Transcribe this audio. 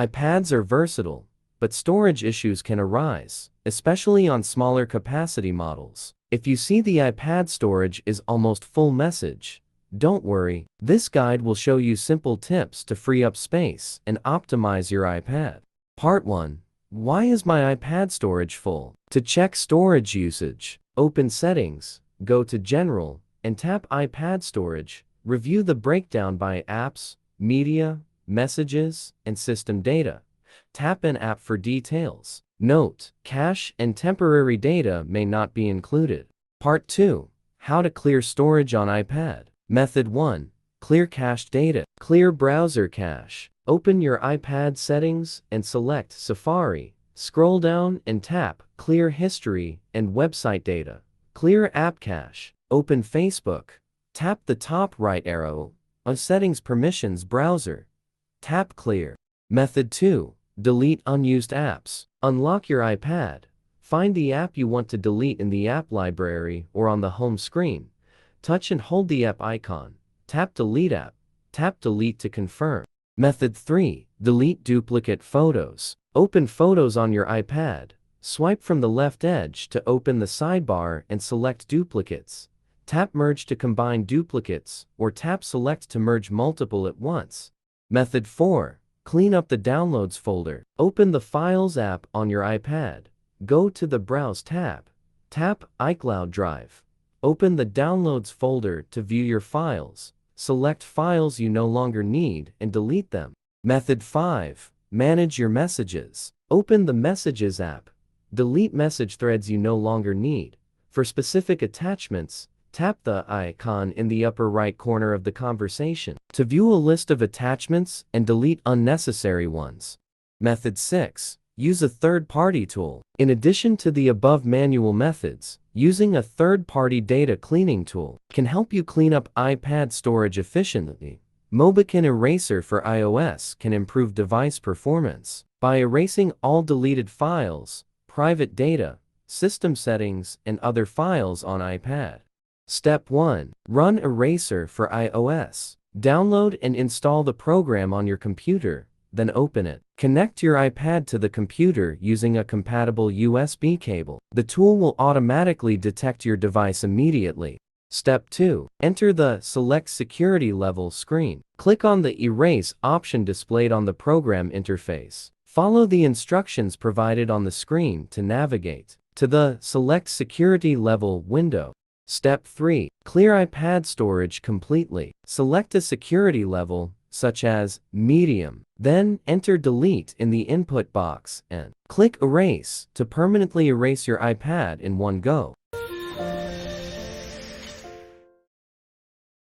iPads are versatile, but storage issues can arise, especially on smaller capacity models. If you see the iPad storage is almost full message, don't worry, this guide will show you simple tips to free up space and optimize your iPad. Part 1. Why is my iPad storage full? To check storage usage, open Settings, go to General, and tap iPad Storage. Review the breakdown by apps, media, messages, and system data. Tap an app for details. Note, cache and temporary data may not be included. Part 2. How to clear storage on iPad. Method 1. Clear cached data. Clear browser cache. Open your iPad settings and select Safari. Scroll down and tap Clear History and Website Data. Clear app cache. Open Facebook. Tap the top right arrow on Settings Permissions Browser. Tap Clear. Method 2. Delete unused apps. Unlock your iPad. Find the app you want to delete in the app library or on the home screen. Touch and hold the app icon. Tap Delete App. Tap Delete to confirm. Method 3. Delete duplicate photos. Open Photos on your iPad. Swipe from the left edge to open the sidebar and select Duplicates. Tap Merge to combine duplicates, or tap Select to merge multiple at once. Method 4. Clean up the Downloads folder. Open the Files app on your iPad. Go to the Browse tab. Tap iCloud Drive. Open the Downloads folder to view your files. Select files you no longer need and delete them. Method 5. Manage your messages. Open the Messages app. Delete message threads you no longer need. For specific attachments, tap the icon in the upper right corner of the conversation to view a list of attachments and delete unnecessary ones. Method 6. Use a third-party tool. In addition to the above manual methods, using a third-party data cleaning tool can help you clean up iPad storage efficiently. Mobican Eraser for iOS can improve device performance by erasing all deleted files, private data, system settings, and other files on iPad. Step 1. Run Eraser for iOS. Download and install the program on your computer, then open it. Connect your iPad to the computer using a compatible USB cable. The tool will automatically detect your device immediately. Step 2. Enter the Select Security Level screen. Click on the Erase option displayed on the program interface. Follow the instructions provided on the screen to navigate to the Select Security Level window. Step 3. Clear iPad storage completely. Select a security level, such as Medium. Then enter Delete in the input box and click Erase to permanently erase your iPad in one go.